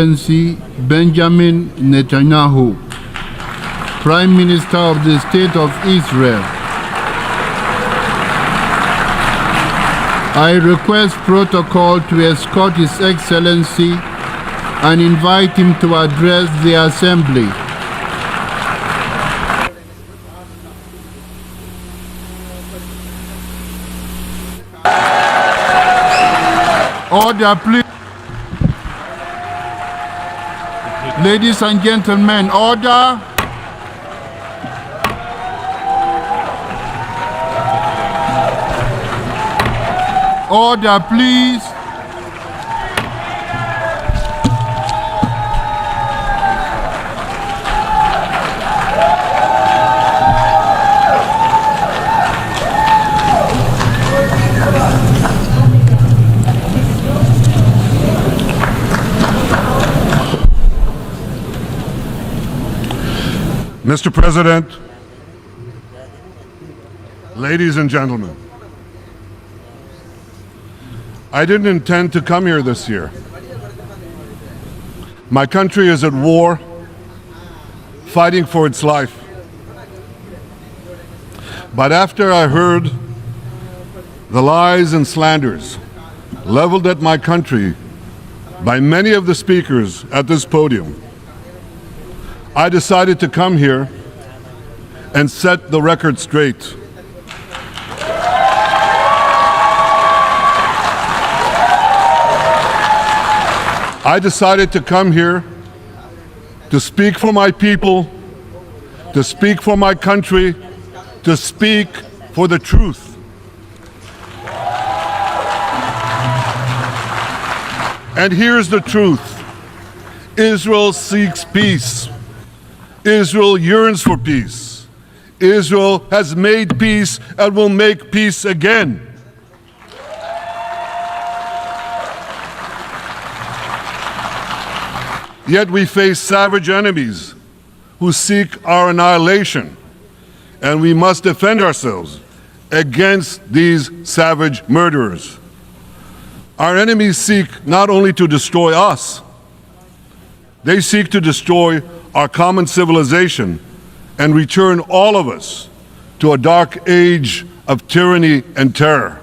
Benjamin Netanyahu, Prime Minister of the State of Israel. I request protocol to escort His Excellency and invite him to address the Assembly. Order, please. Ladies and gentlemen, order. Order, please. Mr. President, ladies and gentlemen, I didn't intend to come here this year. My country is at war, fighting for its life. But after I heard the lies and slanders leveled at my country by many of the speakers at this podium, I decided to come here and set the record straight. I decided to come here to speak for my people, to speak for my country, to speak for the truth. And here's the truth. Israel seeks peace. Israel yearns for peace. Israel has made peace and will make peace again. Yet we face savage enemies who seek our annihilation, and we must defend ourselves against these savage murderers. Our enemies seek not only to destroy us, they seek to destroy our common civilization and return all of us to a dark age of tyranny and terror.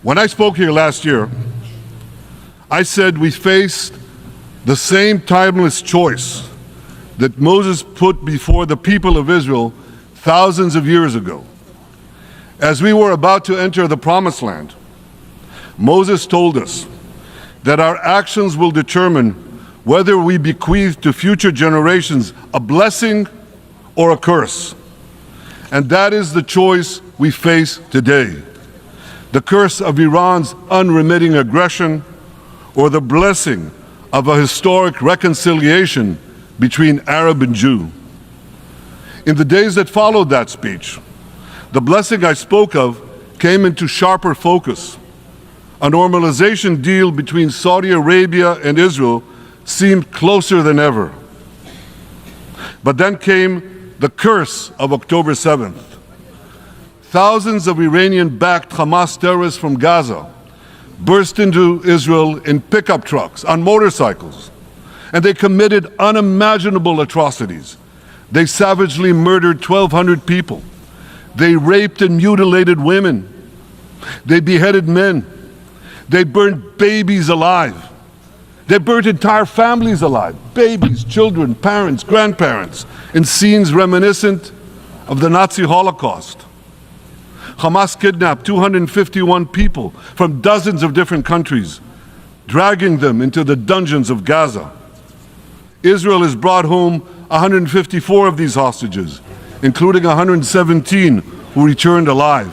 When I spoke here last year, I said we faced the same timeless choice that Moses put before the people of Israel thousands of years ago. As we were about to enter the Promised Land, Moses told us that our actions will determine whether we bequeath to future generations a blessing or a curse. And that is the choice we face today. The curse of Iran's unremitting aggression, or the blessing of a historic reconciliation between Arab and Jew. In the days that followed that speech, the blessing I spoke of came into sharper focus. A normalization deal between Saudi Arabia and Israel seemed closer than ever. But then came the curse of October 7th. Thousands of Iranian-backed Hamas terrorists from Gaza burst into Israel in pickup trucks, on motorcycles, and they committed unimaginable atrocities. They savagely murdered 1,200 people. They raped and mutilated women. They beheaded men. They burned babies alive. They burnt entire families alive, babies, children, parents, grandparents, in scenes reminiscent of the Nazi Holocaust. Hamas kidnapped 251 people from dozens of different countries, dragging them into the dungeons of Gaza. Israel has brought home 154 of these hostages, including 117 who returned alive.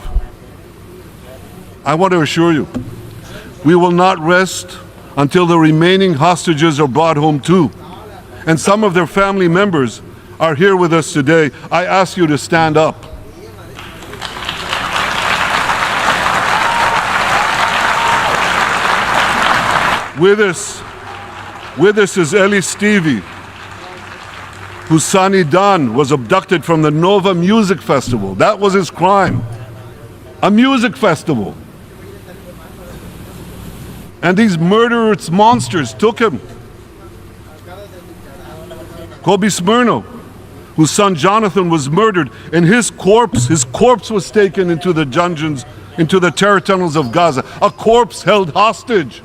I want to assure you, we will not rest until the remaining hostages are brought home too. And some of their family members are here with us today. I ask you to stand up. With us is Eli Stevie, whose son Idan was abducted from the Nova Music Festival. That was his crime. A music festival. And these murderous monsters took him. Kobe Smyrno, whose son Jonathan was murdered, and his corpse was taken into the dungeons, into the terror tunnels of Gaza. A corpse held hostage.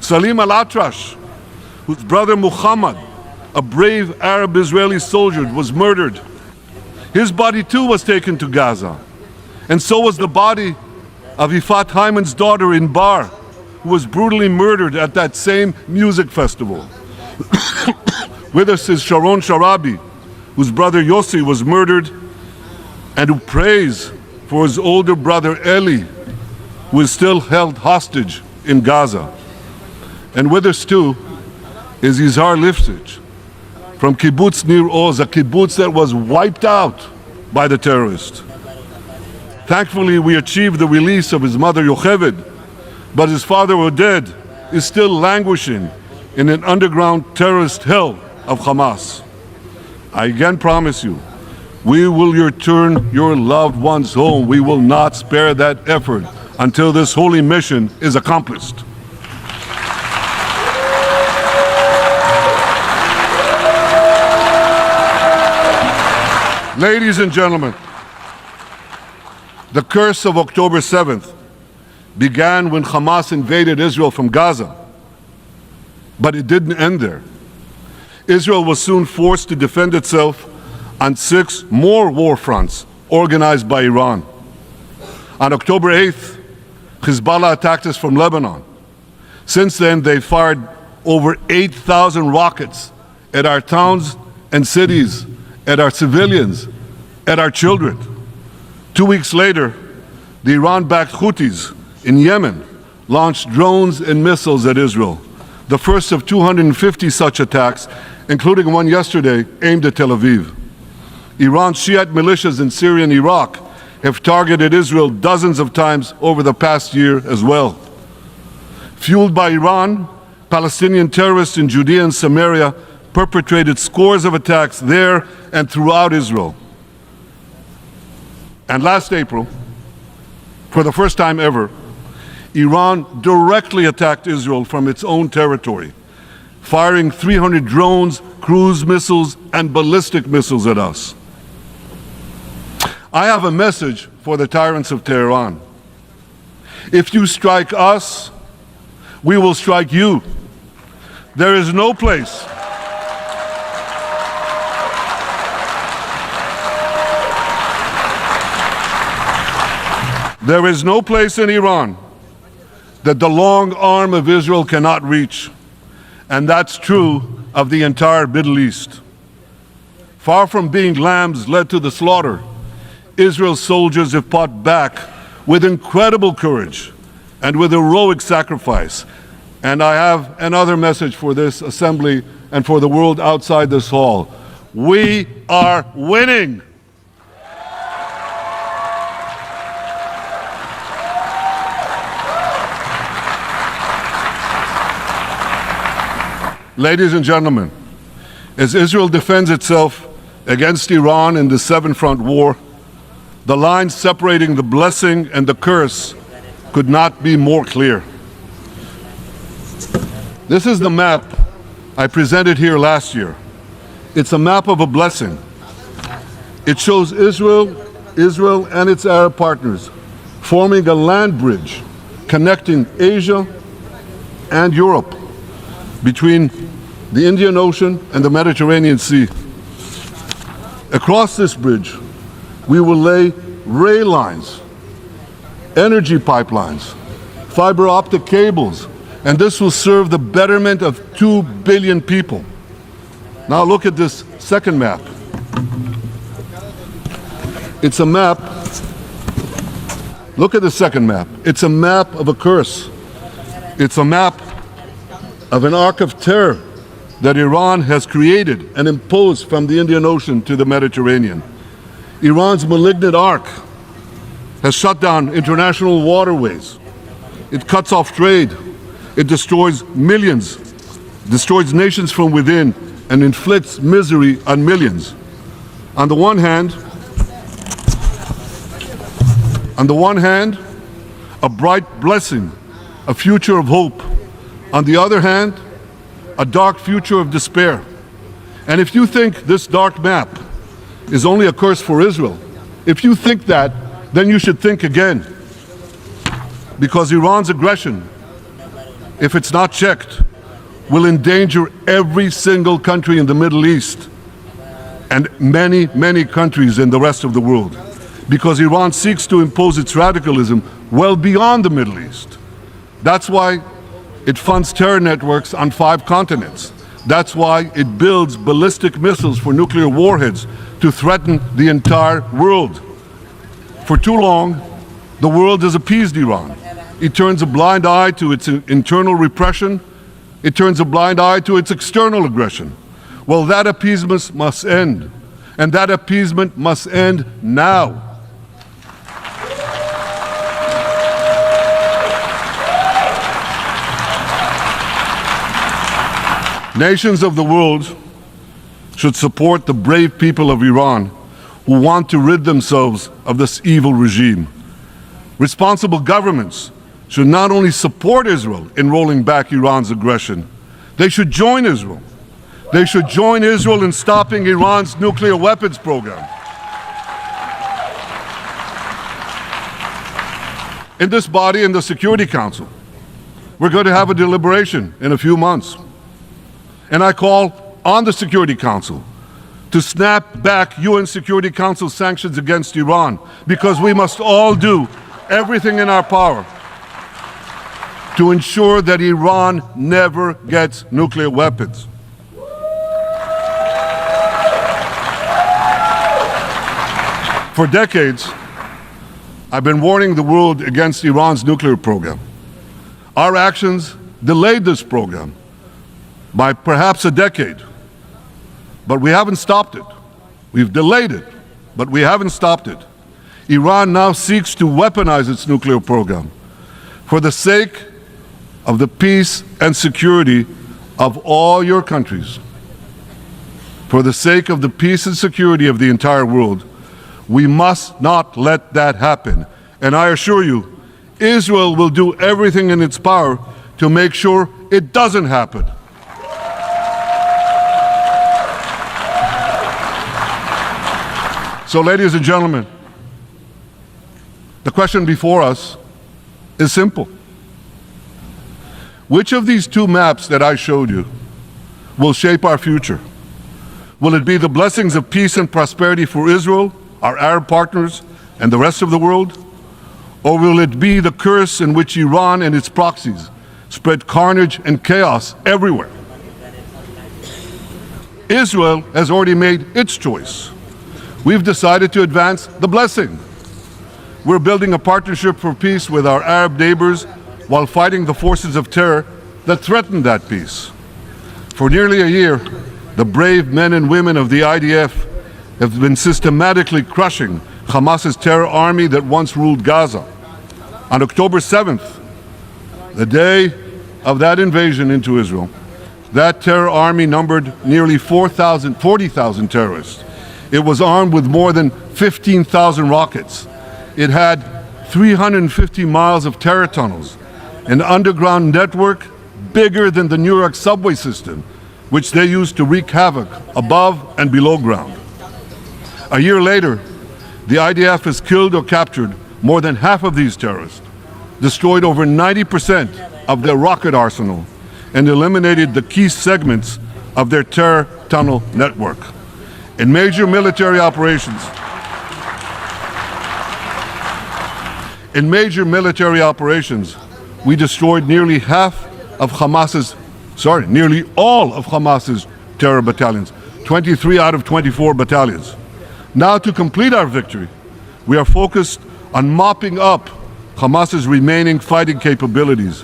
Salim al-Atrash, whose brother Muhammad, a brave Arab Israeli soldier, was murdered. His body too was taken to Gaza. And so was the body of Ifat Hyman's daughter in Bar, who was brutally murdered at that same music festival. With us is Sharon Sharabi, whose brother Yossi was murdered, and who prays for his older brother Eli, who is still held hostage in Gaza. And with us too is Yizhar Lifshitz from Kibbutz Nir Oz, a kibbutz that was wiped out by the terrorists. Thankfully, we achieved the release of his mother Yocheved, but his father Oded is still languishing in an underground terrorist hell of Hamas. I again promise you, we will return your loved ones home. We will not spare that effort until this holy mission is accomplished. Ladies and gentlemen, the curse of October 7th began when Hamas invaded Israel from Gaza, but it didn't end there. Israel was soon forced to defend itself on 6 more war fronts organized by Iran. On October 8th, Hezbollah attacked us from Lebanon. Since then, they fired over 8,000 rockets at our towns and cities, at our civilians, at our children. 2 weeks later, the Iran-backed Houthis in Yemen launched drones and missiles at Israel, the first of 250 such attacks, including one yesterday aimed at Tel Aviv. Iran's Shiite militias in Syria and Iraq have targeted Israel dozens of times over the past year as well. Fueled by Iran, Palestinian terrorists in Judea and Samaria perpetrated scores of attacks there and throughout Israel. And last April, for the first time ever, Iran directly attacked Israel from its own territory, firing 300 drones, cruise missiles, and ballistic missiles at us. I have a message for the tyrants of Tehran. If you strike us, we will strike you. There is no place in Iran that the long arm of Israel cannot reach, and that's true of the entire Middle East. Far from being lambs led to the slaughter, Israel's soldiers have fought back with incredible courage and with heroic sacrifice. And I have another message for this assembly and for the world outside this hall. We are winning. Ladies and gentlemen, as Israel defends itself against Iran in the seven-front war, the line separating the blessing and the curse could not be more clear. This is the map I presented here last year. It's a map of a blessing. It shows Israel and its Arab partners forming a land bridge connecting Asia and Europe between the Indian Ocean and the Mediterranean Sea. Across this bridge, we will lay rail lines, energy pipelines, fiber optic cables, and this will serve the betterment of 2 billion people. Now look at this second map. It's a map. Look at the second map. It's a map of a curse. It's a map of an arc of terror that Iran has created and imposed from the Indian Ocean to the Mediterranean. Iran's malignant arc has shut down international waterways. It cuts off trade. It destroys millions, destroys nations from within, and inflicts misery on millions. On the one hand, a bright blessing a future of hope. On the other hand, a dark future of despair. And if you think this dark map is only a curse for Israel, if you think that, then you should think again. Because Iran's aggression, if it's not checked, will endanger every single country in the Middle East and many, many countries in the rest of the world. Because Iran seeks to impose its radicalism well beyond the Middle East. That's why it funds terror networks on 5 continents. That's why it builds ballistic missiles for nuclear warheads to threaten the entire world. For too long, the world has appeased Iran. It turns a blind eye to its internal repression. It turns a blind eye to its external aggression. Well, that appeasement must end. And that appeasement must end now. Nations of the world should support the brave people of Iran who want to rid themselves of this evil regime. Responsible governments should not only support Israel in rolling back Iran's aggression, they should join Israel. They should join Israel in stopping Iran's nuclear weapons program. In this body, in the Security Council, we're going to have a deliberation in a few months. And I call on the Security Council to snap back UN Security Council sanctions against Iran, because we must all do everything in our power to ensure that Iran never gets nuclear weapons. For decades, I've been warning the world against Iran's nuclear program. Our actions delayed this program by perhaps a decade, but we haven't stopped it. We've delayed it, but we haven't stopped it. Iran now seeks to weaponize its nuclear program for the sake of the peace and security of all your countries. For the sake of the peace and security of the entire world, we must not let that happen. And I assure you, Israel will do everything in its power to make sure it doesn't happen. So, ladies and gentlemen, the question before us is simple. Which of these 2 maps that I showed you will shape our future? Will it be the blessings of peace and prosperity for Israel, our Arab partners, and the rest of the world? Or will it be the curse in which Iran and its proxies spread carnage and chaos everywhere? Israel has already made its choice. We've decided to advance the blessing. We're building a partnership for peace with our Arab neighbors while fighting the forces of terror that threaten that peace. For nearly a year, the brave men and women of the IDF have been systematically crushing Hamas's terror army that once ruled Gaza. On October 7th, the day of that invasion into Israel, that terror army numbered nearly 40,000 terrorists. It was armed with more than 15,000 rockets. It had 350 miles of terror tunnels, an underground network bigger than the New York subway system, which they used to wreak havoc above and below ground. A year later, the IDF has killed or captured more than half of these terrorists, destroyed over 90% of their rocket arsenal, and eliminated the key segments of their terror tunnel network. In major military operations, we destroyed nearly all of Hamas's terror battalions, 23 out of 24 battalions. Now, to complete our victory, we are focused on mopping up Hamas's remaining fighting capabilities.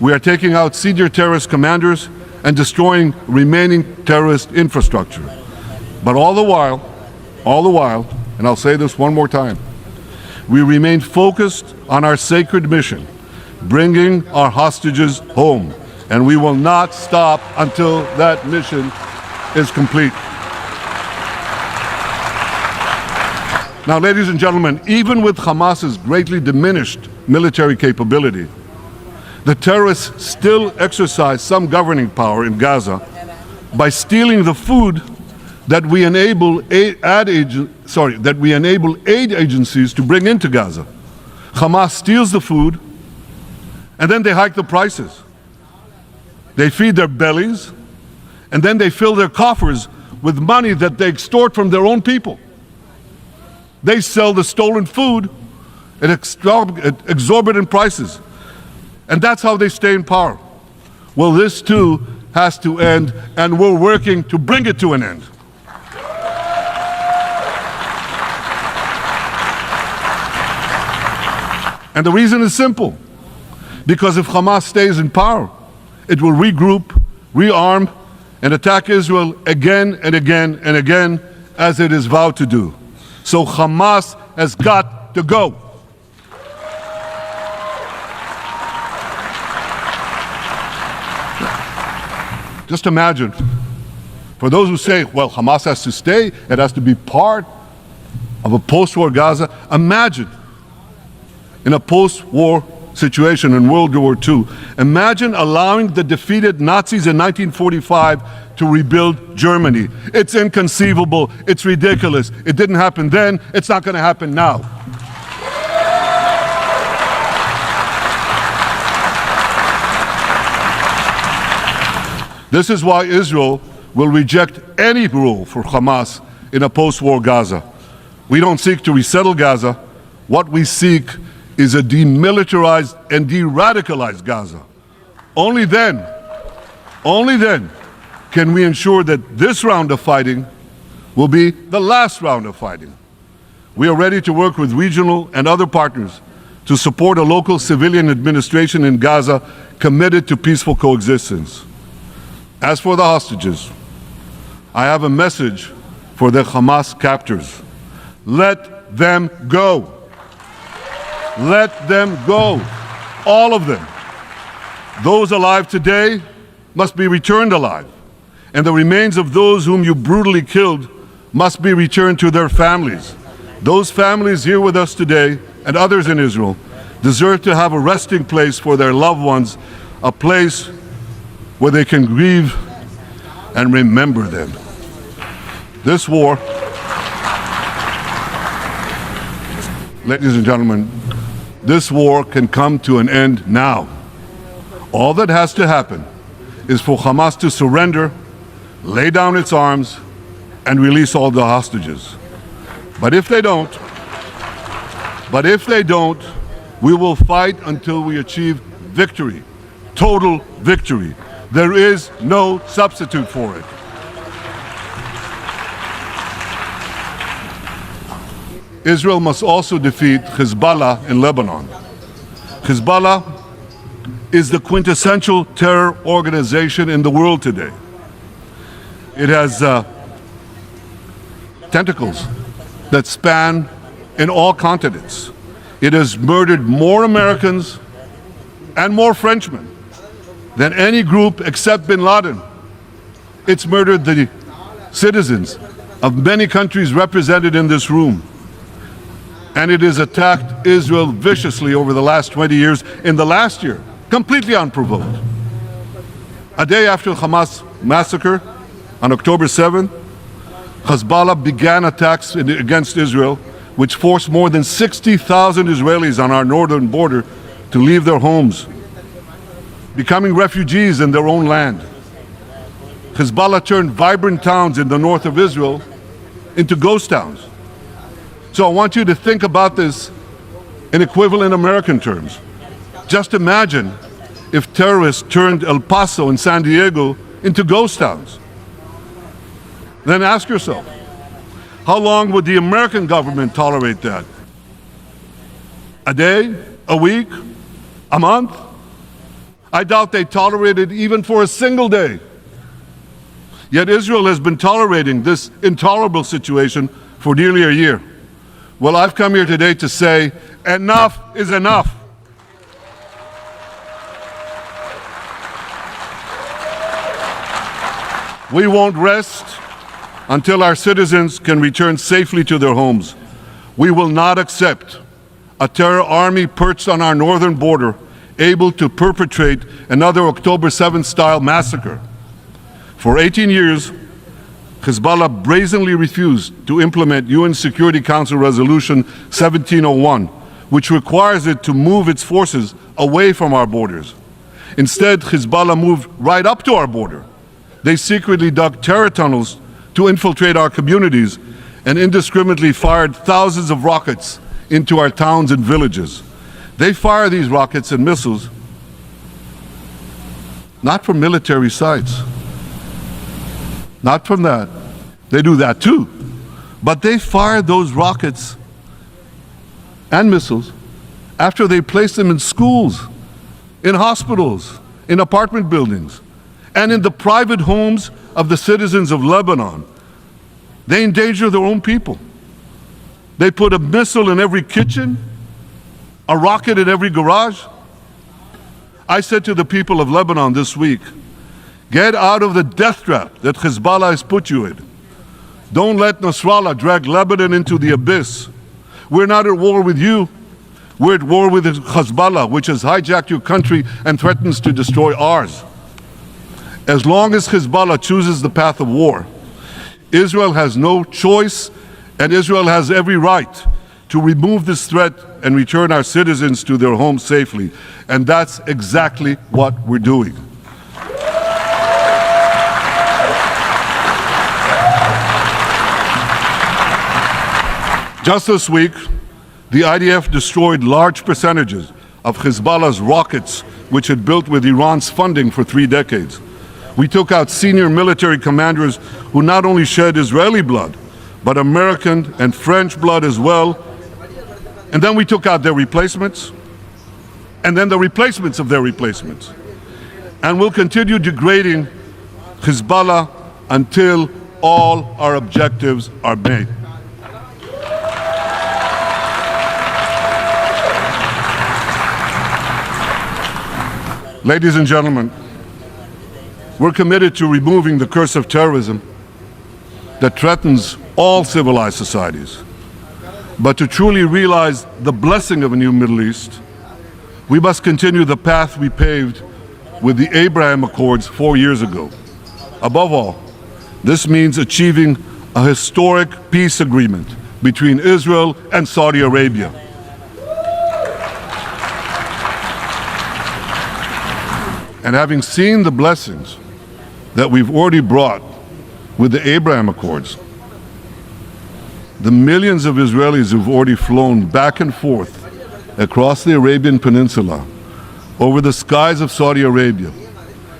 We are taking out senior terrorist commanders and destroying remaining terrorist infrastructure. But all the while, and I'll say this one more time, we remain focused on our sacred mission, bringing our hostages home, and we will not stop until that mission is complete. Now, ladies and gentlemen, even with Hamas's greatly diminished military capability, The terrorists still exercise some governing power in Gaza by stealing the food that we enable aid agencies to bring into Gaza. Hamas steals the food, and then they hike the prices. They feed their bellies, and then they fill their coffers with money that they extort from their own people. They sell the stolen food at exorbitant prices. And that's how they stay in power. Well, this too has to end, and we're working to bring it to an end. And the reason is simple. Because if Hamas stays in power, it will regroup, rearm, and attack Israel again and again and again, as it is vowed to do. So Hamas has got to go. Just imagine, for those who say, well, Hamas has to stay, it has to be part of a post-war Gaza. Imagine, in a post-war situation in World War II, imagine allowing the defeated Nazis in 1945 to rebuild Germany. It's inconceivable, it's ridiculous. It didn't happen then, it's not going to happen now. This is why Israel will reject any rule for Hamas in a post-war Gaza. We don't seek to resettle Gaza. What we seek is a demilitarized and de-radicalized Gaza. Only then can we ensure that this round of fighting will be the last round of fighting. We are ready to work with regional and other partners to support a local civilian administration in Gaza committed to peaceful coexistence. As for the hostages, I have a message for the Hamas captors. Let them go. Let them go. All of them. Those alive today must be returned alive, and the remains of those whom you brutally killed must be returned to their families. Those families here with us today, and others in Israel, deserve to have a resting place for their loved ones, a place where they can grieve and remember them. This war, ladies and gentlemen, this war can come to an end now. All that has to happen is for Hamas to surrender, lay down its arms, and release all the hostages. But if they don't, we will fight until we achieve victory, total victory. There is no substitute for it. Israel must also defeat Hezbollah in Lebanon. Hezbollah is the quintessential terror organization in the world today. It has tentacles that span in all continents. It has murdered more Americans and more Frenchmen than any group except bin Laden. It's murdered the citizens of many countries represented in this room. And it has attacked Israel viciously over the last 20 years, in the last year, completely unprovoked. A day after the Hamas massacre, on October 7th, Hezbollah began attacks against Israel, which forced more than 60,000 Israelis on our northern border to leave their homes, becoming refugees in their own land. Hezbollah turned vibrant towns in the north of Israel into ghost towns. So I want you to think about this in equivalent American terms. Just imagine if terrorists turned El Paso and San Diego into ghost towns. Then ask yourself, how long would the American government tolerate that? A day? A week? A month? I doubt they tolerate it even for a single day. Yet Israel has been tolerating this intolerable situation for nearly a year. Well, I've come here today to say, enough is enough. We won't rest until our citizens can return safely to their homes. We will not accept a terror army perched on our northern border, able to perpetrate another October 7th style massacre. For 18 years, Hezbollah brazenly refused to implement UN Security Council Resolution 1701, which requires it to move its forces away from our borders. Instead, Hezbollah moved right up to our border. They secretly dug terror tunnels to infiltrate our communities and indiscriminately fired thousands of rockets into our towns and villages. They fire these rockets and missiles not from military sites, not from that. They do that too. But they fire those rockets and missiles after they place them in schools, in hospitals, in apartment buildings, and in the private homes of the citizens of Lebanon. They endanger their own people. They put a missile in every kitchen, a rocket in every garage. I said to the people of Lebanon this week, get out of the death trap that Hezbollah has put you in. Don't let Nasrallah drag Lebanon into the abyss. We're not at war with you. We're at war with Hezbollah, which has hijacked your country and threatens to destroy ours. As long as Hezbollah chooses the path of war, Israel has no choice, and Israel has every right to remove this threat and return our citizens to their homes safely. And that's exactly what we're doing. Just this week, the IDF destroyed large percentages of Hezbollah's rockets, which had built with Iran's funding for 3 decades. We took out senior military commanders who not only shed Israeli blood, but American and French blood as well. And then we took out their replacements, and then the replacements of their replacements. And we'll continue degrading Hezbollah until all our objectives are met. Ladies and gentlemen, we're committed to removing the curse of terrorism that threatens all civilized societies. But to truly realize the blessing of a new Middle East, we must continue the path we paved with the Abraham Accords 4 years ago. Above all, this means achieving a historic peace agreement between Israel and Saudi Arabia. And having seen the blessings that we've already brought with the Abraham Accords, the millions of Israelis who've already flown back and forth across the Arabian Peninsula, over the skies of Saudi Arabia,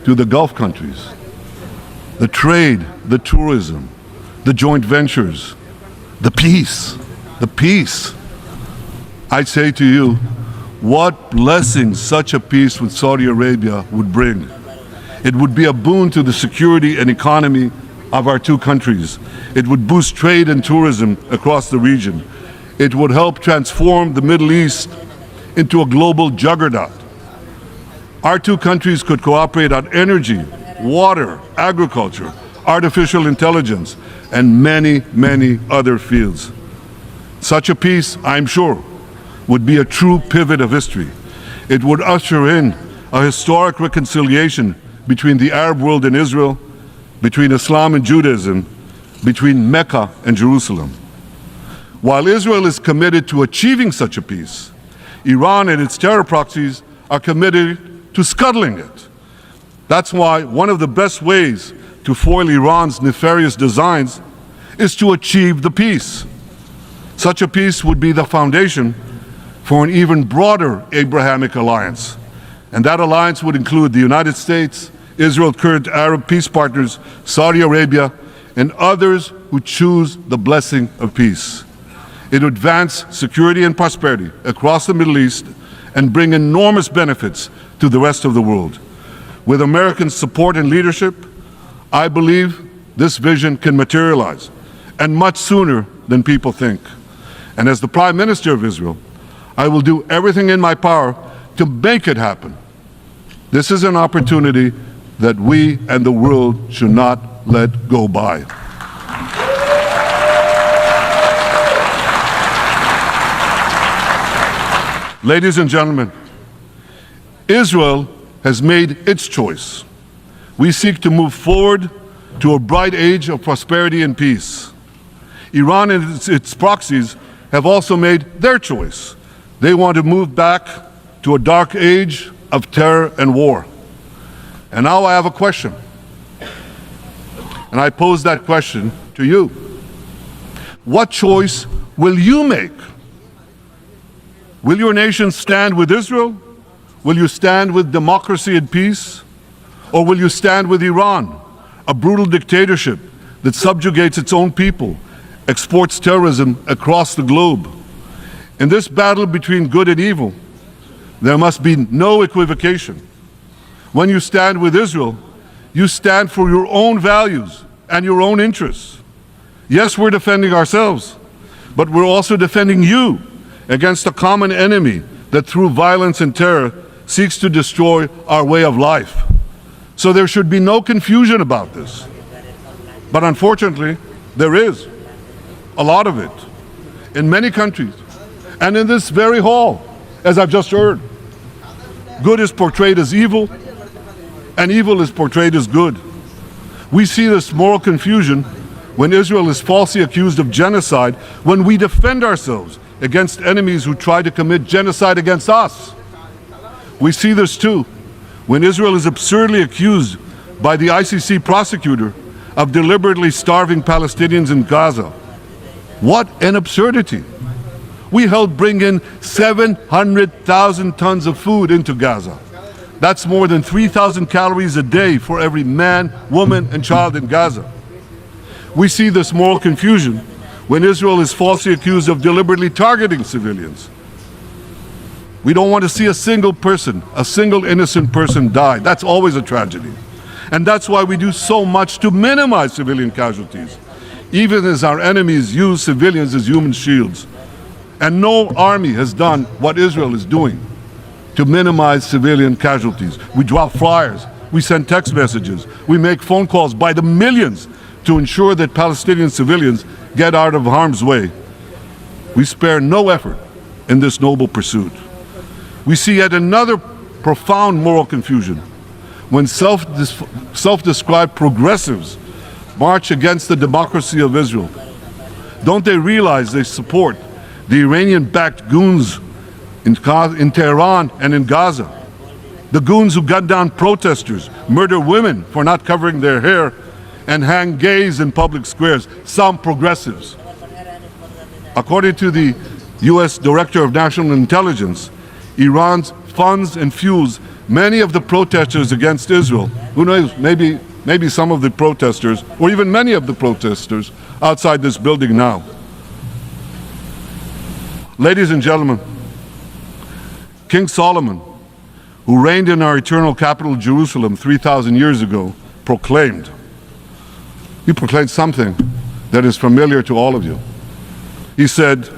to the Gulf countries, the trade, the tourism, the joint ventures, the peace. I say to you, what blessings such a peace with Saudi Arabia would bring. It would be a boon to the security and economy of our two countries. It would boost trade and tourism across the region. It would help transform the Middle East into a global juggernaut. Our two countries could cooperate on energy, water, agriculture, artificial intelligence, and many, many other fields. Such a peace, I'm sure, would be a true pivot of history. It would usher in a historic reconciliation between the Arab world and Israel, between Islam and Judaism, between Mecca and Jerusalem. While Israel is committed to achieving such a peace, Iran and its terror proxies are committed to scuttling it. That's why one of the best ways to foil Iran's nefarious designs is to achieve the peace. Such a peace would be the foundation for an even broader Abrahamic alliance. And that alliance would include the United States, Israel's current Arab peace partners, Saudi Arabia, and others who choose the blessing of peace. It would advance security and prosperity across the Middle East and bring enormous benefits to the rest of the world. With American support and leadership, I believe this vision can materialize, and much sooner than people think. And as the Prime Minister of Israel, I will do everything in my power to make it happen. This is an opportunity that we and the world should not let go by. Ladies and gentlemen, Israel has made its choice. We seek to move forward to a bright age of prosperity and peace. Iran and its proxies have also made their choice. They want to move back to a dark age of terror and war. And now I have a question. And I pose that question to you. What choice will you make? Will your nation stand with Israel? Will you stand with democracy and peace? Or will you stand with Iran, a brutal dictatorship that subjugates its own people, exports terrorism across the globe? In this battle between good and evil, there must be no equivocation. When you stand with Israel, you stand for your own values and your own interests. Yes, we're defending ourselves, but we're also defending you against a common enemy that through violence and terror seeks to destroy our way of life. So there should be no confusion about this. But unfortunately, there is a lot of it in many countries and in this very hall, as I've just heard. Good is portrayed as evil, and evil is portrayed as good. We see this moral confusion when Israel is falsely accused of genocide, when we defend ourselves against enemies who try to commit genocide against us. We see this too when Israel is absurdly accused by the ICC prosecutor of deliberately starving Palestinians in Gaza. What an absurdity! We helped bring in 700,000 tons of food into Gaza. That's more than 3,000 calories a day for every man, woman, and child in Gaza. We see this moral confusion when Israel is falsely accused of deliberately targeting civilians. We don't want to see a single person, a single innocent person die. That's always a tragedy. And that's why we do so much to minimize civilian casualties, even as our enemies use civilians as human shields. And no army has done what Israel is doing to minimize civilian casualties. We drop flyers, we send text messages, we make phone calls by the millions to ensure that Palestinian civilians get out of harm's way. We spare no effort in this noble pursuit. We see yet another profound moral confusion when self-described progressives march against the democracy of Israel. Don't they realize they support the Iranian-backed goons in Tehran and in Gaza? The goons who gun down protesters, murder women for not covering their hair, and hang gays in public squares, some progressives. According to the U.S. Director of National Intelligence, Iran funds and fuels many of the protesters against Israel. Who knows, maybe some of the protesters, or even many of the protesters outside this building now. Ladies and gentlemen, King Solomon, who reigned in our eternal capital Jerusalem 3,000 years ago, proclaimed something that is familiar to all of you. He said,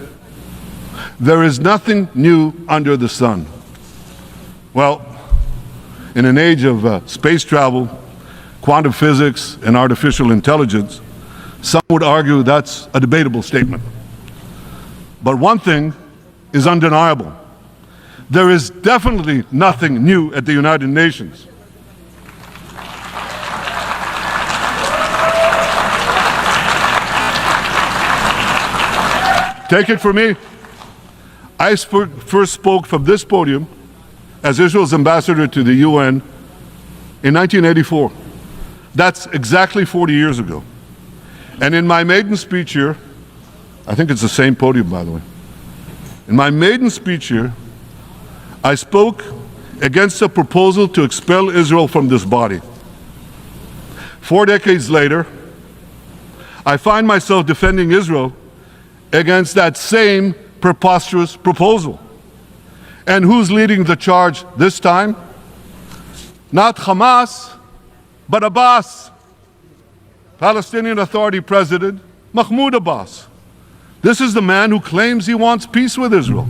"There is nothing new under the sun." Well, in an age of space travel, quantum physics, and artificial intelligence, some would argue that's a debatable statement. But one thing is undeniable. There is definitely nothing new at the United Nations. Take it from me. I first spoke from this podium as Israel's ambassador to the UN in 1984. That's exactly 40 years ago. And in my maiden speech here, I think it's the same podium, by the way. In my maiden speech here, I spoke against a proposal to expel Israel from this body. 4 decades later, I find myself defending Israel against that same preposterous proposal. And who's leading the charge this time? Not Hamas, but Abbas, Palestinian Authority President Mahmoud Abbas. This is the man who claims he wants peace with Israel.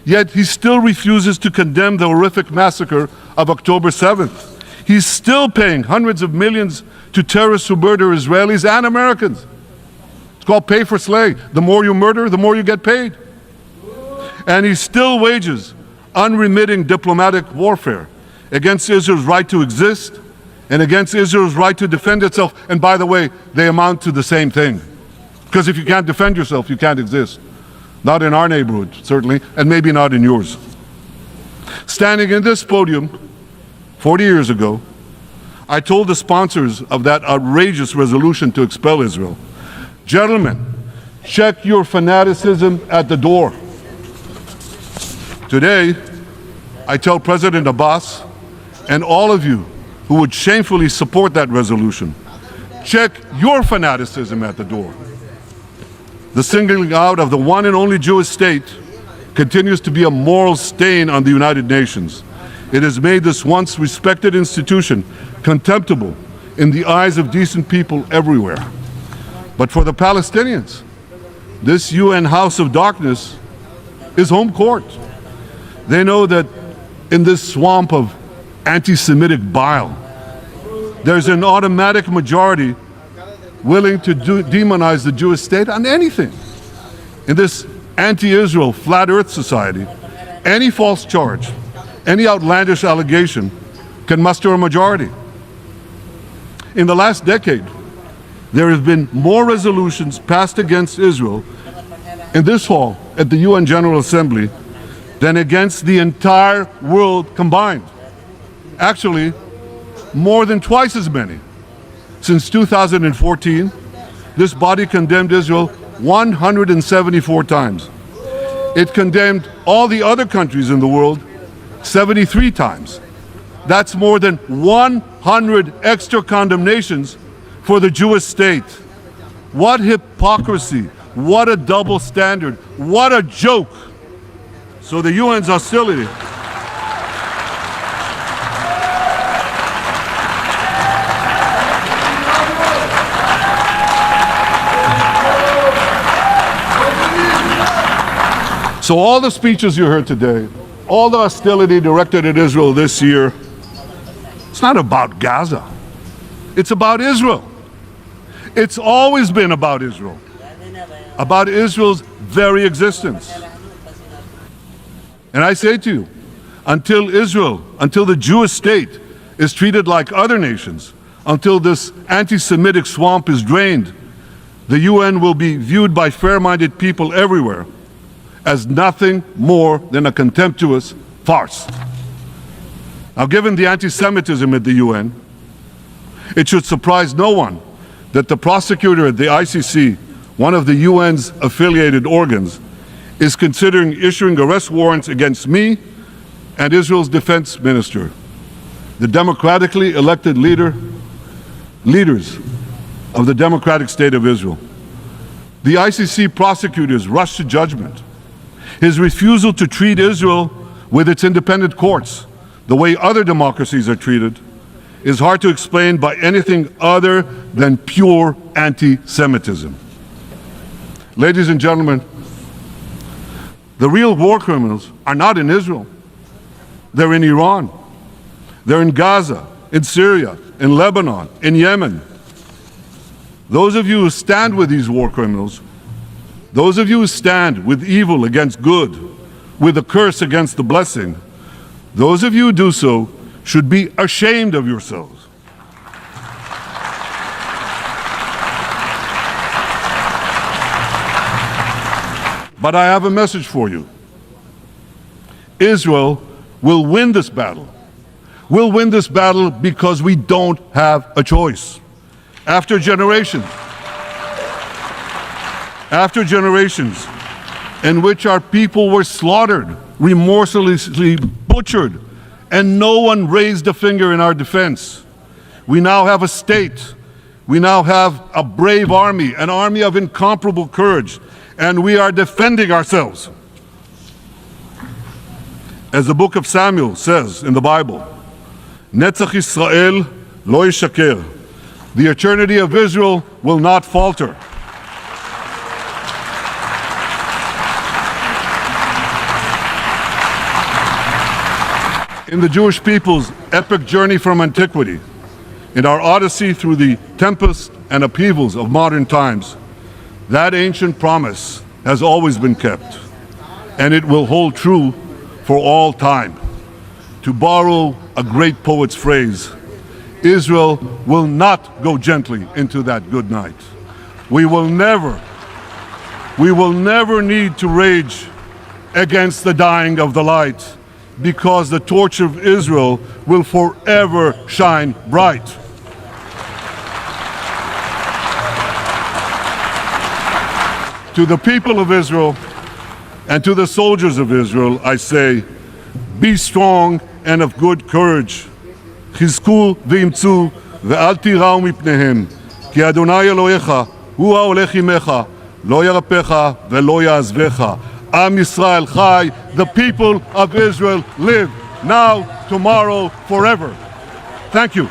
Yet he still refuses to condemn the horrific massacre of October 7th. He's still paying hundreds of millions to terrorists who murder Israelis and Americans. It's called pay for slay. The more you murder, the more you get paid. And he still wages unremitting diplomatic warfare against Israel's right to exist and against Israel's right to defend itself. And by the way, they amount to the same thing. Because if you can't defend yourself, you can't exist. Not in our neighborhood, certainly, and maybe not in yours. Standing in this podium 40 years ago, I told the sponsors of that outrageous resolution to expel Israel, gentlemen, check your fanaticism at the door. Today, I tell President Abbas and all of you who would shamefully support that resolution, check your fanaticism at the door. The singling out of the one and only Jewish state continues to be a moral stain on the United Nations. It has made this once respected institution contemptible in the eyes of decent people everywhere. But for the Palestinians, this UN House of Darkness is home court. They know that in this swamp of anti-Semitic bile, there's an automatic majority willing to demonize the Jewish state on anything. In this anti-Israel flat earth society, any false charge, any outlandish allegation can muster a majority. In the last decade, there have been more resolutions passed against Israel in this hall at the UN General Assembly than against the entire world combined. Actually, more than twice as many. Since 2014, this body condemned Israel 174 times. It condemned all the other countries in the world 73 times. That's more than 100 extra condemnations for the Jewish state. What hypocrisy, what a double standard, what a joke. So the UN's hostility So all the speeches you heard today, all the hostility directed at Israel this year, it's not about Gaza. It's about Israel. It's always been about Israel's very existence. And I say to you, until the Jewish state is treated like other nations, until this anti-Semitic swamp is drained, the UN will be viewed by fair-minded people everywhere as nothing more than a contemptuous farce. Now, given the anti-Semitism at the UN, it should surprise no one that the prosecutor at the ICC, one of the UN's affiliated organs, is considering issuing arrest warrants against me and Israel's defense minister, the democratically elected leaders of the democratic state of Israel. The ICC prosecutors rushed to judgment. His refusal to treat Israel with its independent courts the way other democracies are treated is hard to explain by anything other than pure anti-Semitism. Ladies and gentlemen, the real war criminals are not in Israel. They're in Iran. They're in Gaza, in Syria, in Lebanon, in Yemen. Those of you who stand with these war criminals, those of you who stand with evil against good, with a curse against the blessing, those of you who do so should be ashamed of yourselves. But I have a message for you. Israel will win this battle. We'll win this battle because we don't have a choice. After generations in which our people were slaughtered, remorselessly butchered, and no one raised a finger in our defense, we now have a state. We now have a brave army, an army of incomparable courage, and we are defending ourselves. As the book of Samuel says in the Bible, Netzach Yisrael lo yishaker. The eternity of Israel will not falter. In the Jewish people's epic journey from antiquity, in our odyssey through the tempests and upheavals of modern times, that ancient promise has always been kept, and it will hold true for all time. To borrow a great poet's phrase, Israel will not go gently into that good night. We will never need to rage against the dying of the light, because the torch of Israel will forever shine bright. To the people of Israel and to the soldiers of Israel, I say, be strong and of good courage. חזקו ואמצו ואל תיראו מפניהם, כי אדוני אלוהיך הוא ההולך עמך, לא ירפך ולא יעזבך. Am Yisrael Chai, the people of Israel live, now, tomorrow, forever. Thank you.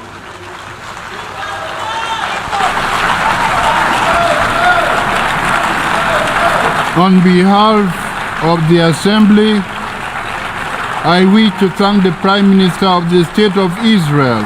On behalf of the Assembly, I wish to thank the Prime Minister of the State of Israel